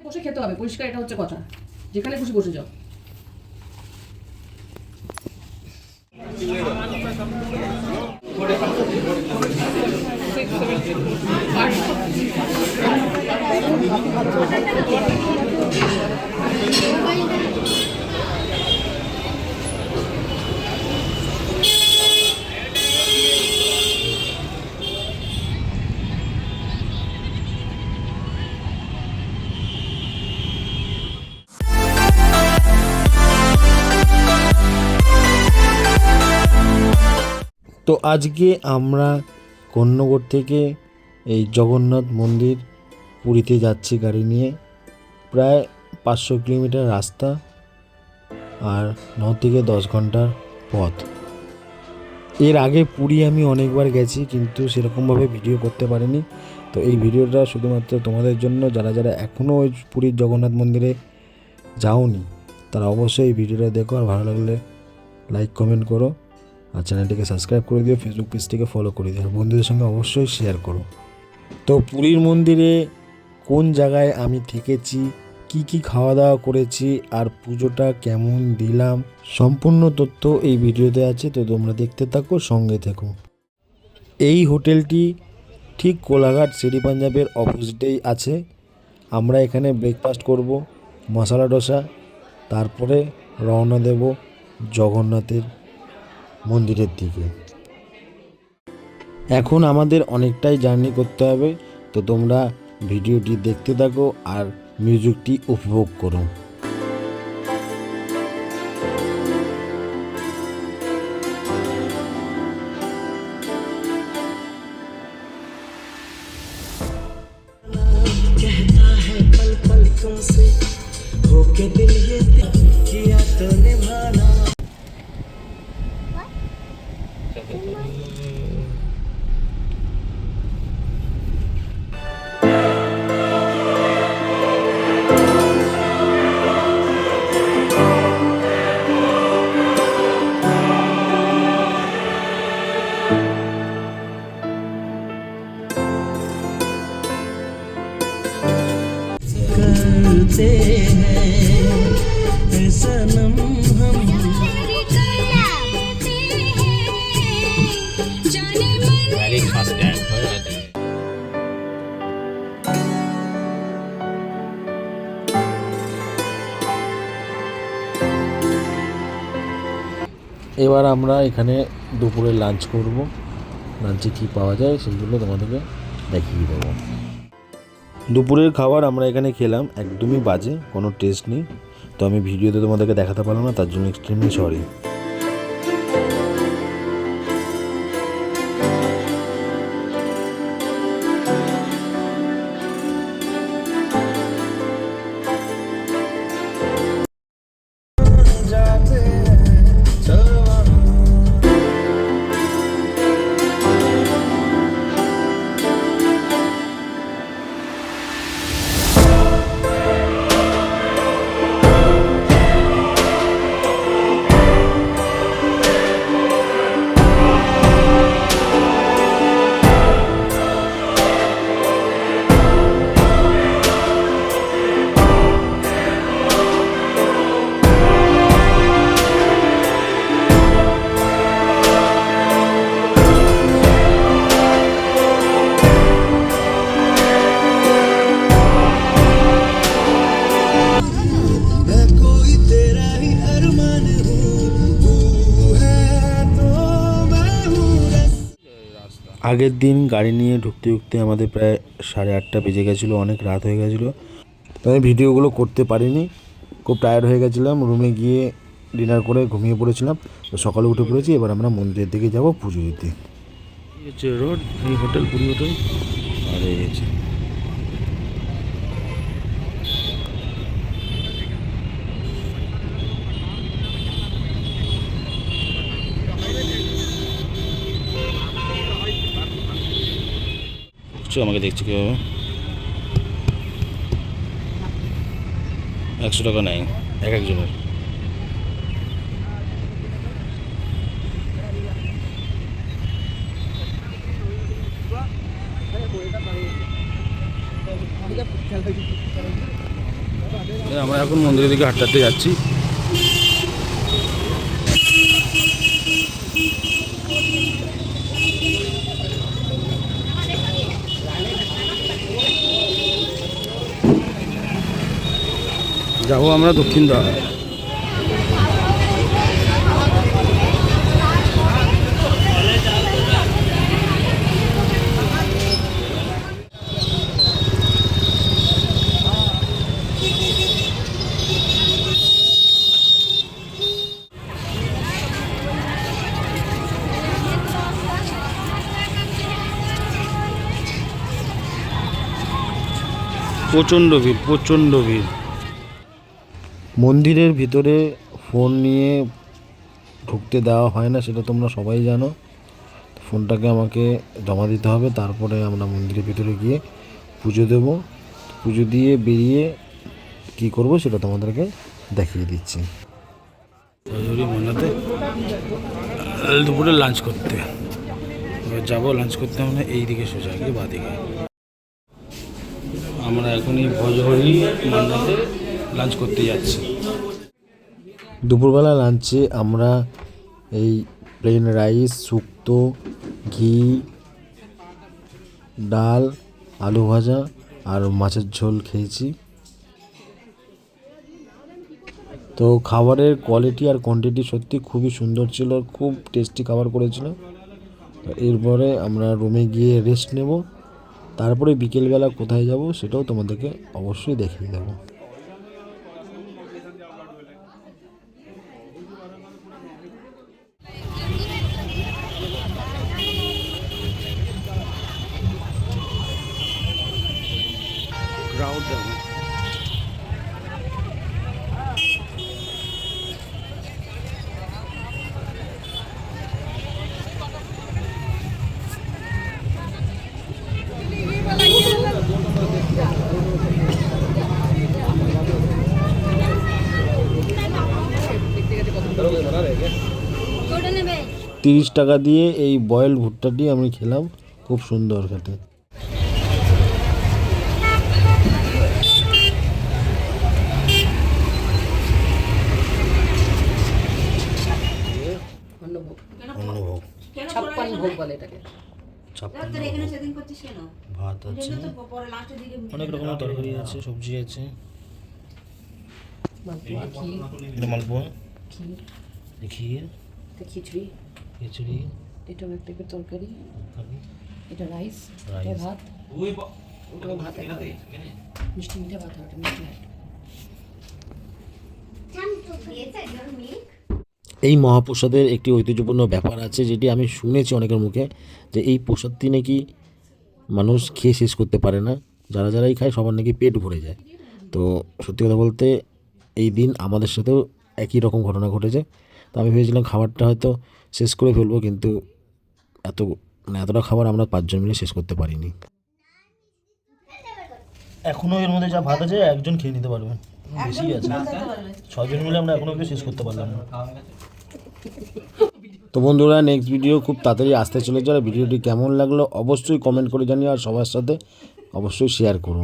বসে খেতে হবে পরিষ্কার, এটা হচ্ছে কথা। যেখানে খুশি বসে যাও। তো আজকে আমরা কন্যগড় থেকে এই জগন্নাথ মন্দির পুরীতে যাচ্ছি গাড়ি নিয়ে। প্রায় 500 কিলোমিটার রাস্তা আর 9 থেকে 10 ঘন্টার পথ। এর আগে পুরী আমি অনেকবার গেছি, কিন্তু সেরকমভাবে ভিডিও করতে পারিনি। তো এই ভিডিওটা শুধুমাত্র তোমাদের জন্য, যারা যারা এখনও ওই পুরীর জগন্নাথ মন্দিরে যাওনি তারা অবশ্যই এই ভিডিওটা দেখো, আর ভালো লাগলে লাইক কমেন্ট করো, আর চ্যানেলটিকে সাবস্ক্রাইব করে দিও, ফেসবুক পেজটিকে ফলো করে দিও, আর বন্ধুদের সঙ্গে অবশ্যই শেয়ার করো। তো পুরীর মন্দিরে কোন জায়গায় আমি থেকেছি, কি কি খাওয়া দাওয়া করেছি, আর পুজোটা কেমন দিলাম, সম্পূর্ণ তথ্য এই ভিডিওতে আছে। তো তোমরা দেখতে থাকো, সঙ্গে থেকো। এই হোটেলটি ঠিক কোলাঘাট শেরি পাঞ্জাবের অপোজিটেই আছে। আমরা এখানে ব্রেকফাস্ট করব, মশলা ডোসা, তারপরে রওনা দেব জগন্নাথের মন্দিরের দিকে। এখন আমাদের অনেকটাই জার্নি করতে হবে, তো তোমরা ভিডিওটি দেখতে থাকো আর মিউজিকটি উপভোগ করো। कहता है पल पल तुमसे होके दिल ये किया तो निभाना। करते हैं सनम हम এবার আমরা এখানে দুপুরে লাঞ্চ করব। লাঞ্চে কী পাওয়া যায় সেগুলো তোমাদেরকে দেখিয়ে দেবো। দুপুরের খাবার আমরা এখানে খেলাম, একদমই বাজে, কোনো টেস্ট নেই। তো আমি ভিডিওতে তোমাদেরকে দেখাতে পারলাম না, তার জন্য এক্সট্রিমলি সরি। আগের দিন গাড়ি নিয়ে ঢুকতে ঢুকতে আমাদের প্রায় 8:30 বেজে গেছিলো, অনেক রাত হয়ে গেছিলো। তো আমি ভিডিওগুলো করতে পারিনি, খুব টায়ার্ড হয়ে গেছিলাম। রুমে গিয়ে ডিনার করে ঘুমিয়ে পড়েছিলাম। তো সকালে উঠে পড়েছি, এবার আমরা মন্দিরের দিকে যাব পুজো দিতে। এই হচ্ছে রোড, এই হোটেল পুরী হোটেল, আর এই হচ্ছে আমাকে দেখছি কীভাবে 100 টাকা নেয় এক একজনের। এখন মন্দিরের দিকে হাঁটতে হাঁটতে যাচ্ছি। যাবো আমরা দক্ষিণ দ্বার। প্রচণ্ড ভিড়, প্রচণ্ড ভিড়। মন্দিরের ভিতরে ফোন নিয়ে ঢুকতে দেওয়া হয় না, সেটা তোমরা সবাই জানো। ফোনটাকে আমাকে জমা দিতে হবে, তারপরে আমরা মন্দিরের ভিতরে গিয়ে পুজো দেব। পুজো দিয়ে বেরিয়ে কি করব সেটা তোমাদেরকে দেখিয়ে দিচ্ছি। মনাতে দুপুরে লাঞ্চ করতে যাবো, লাঞ্চ করতে আমরা এই দিকে সোজা গিয়ে বাদিকে। আমরা এখনই ভজহরি মান্নাতে লাঞ্চ করতে যাচ্ছি। দুপুরবেলা লাঞ্চে আমরা এই প্লেন রাইস, শুক্তো, ঘি, ডাল, আলু ভাজা আর মাছের ঝোল খেয়েছি। তো খাবারের কোয়ালিটি আর কোয়ান্টিটি সত্যি খুবই সুন্দর ছিল, খুব টেস্টি খাবার করেছিল। তো এরপরে আমরা রুমে গিয়ে রেস্ট নেব, তারপরে বিকেলবেলা কোথায় যাব সেটাও তোমাদেরকে অবশ্যই দেখিয়ে দেবো। ক্রাউড দেখো, $30 টাকা দিয়ে এই বয়েল ভুট্টাটি আমি খেলাম, খুব সুন্দর খেতে। অন্নভোগ, অন্নভোগ, 56 ভোগ বলে এটাকে। 56 ভাত আছে, অনেক রকমের তরকারি আছে, সবজি আছে, মালপোয়া, ক্ষীর, এটা মালপোয়া, ক্ষীর, ক্ষীর, এটা খিচুড়ি, খিচুড়ি, এটাও একটা টাইপের তরকারি, এটা রাইস, রাইস। এটা ভাত, ওটাও ভাত, একটা মিষ্টি মিঠা ভাত, ওটা মিষ্টি ভাত। এই মহাপ্রসাদের একটি ঐতিহ্যপূর্ণ ব্যাপার আছে, যেটি আমি শুনেছি অনেকের মুখে, যে এই প্রসাদটি নাকি মানুষ খেয়ে শেষ করতে পারে না, যারা যারাই খায় সবার নাকি পেট ভরে যায়। তো সত্যি কথা বলতে এই দিন আমাদের সাথেও একই রকম ঘটনা ঘটেছে। তো আমি ভেবেছিলাম খাবারটা হয়তো শেষ করে ফেলবো, কিন্তু এতটা খাবার আমরা 5 জন মিলে শেষ করতে পারিনি। এখনও এর মধ্যে যা ভাত আছে একজন খেয়ে নিতে পারবে, বেশি আছে। 6 জন মিলে আমরা এখনো অবধি শেষ করতে পারলাম না। তো বন্ধুরা, নেক্সট ভিডিও খুব তাড়াতাড়ি আসতে চলেছে। আর ভিডিওটি কেমন লাগলো অবশ্যই কমেন্ট করে জানিও, আর সবার সাথে অবশ্যই শেয়ার করুন।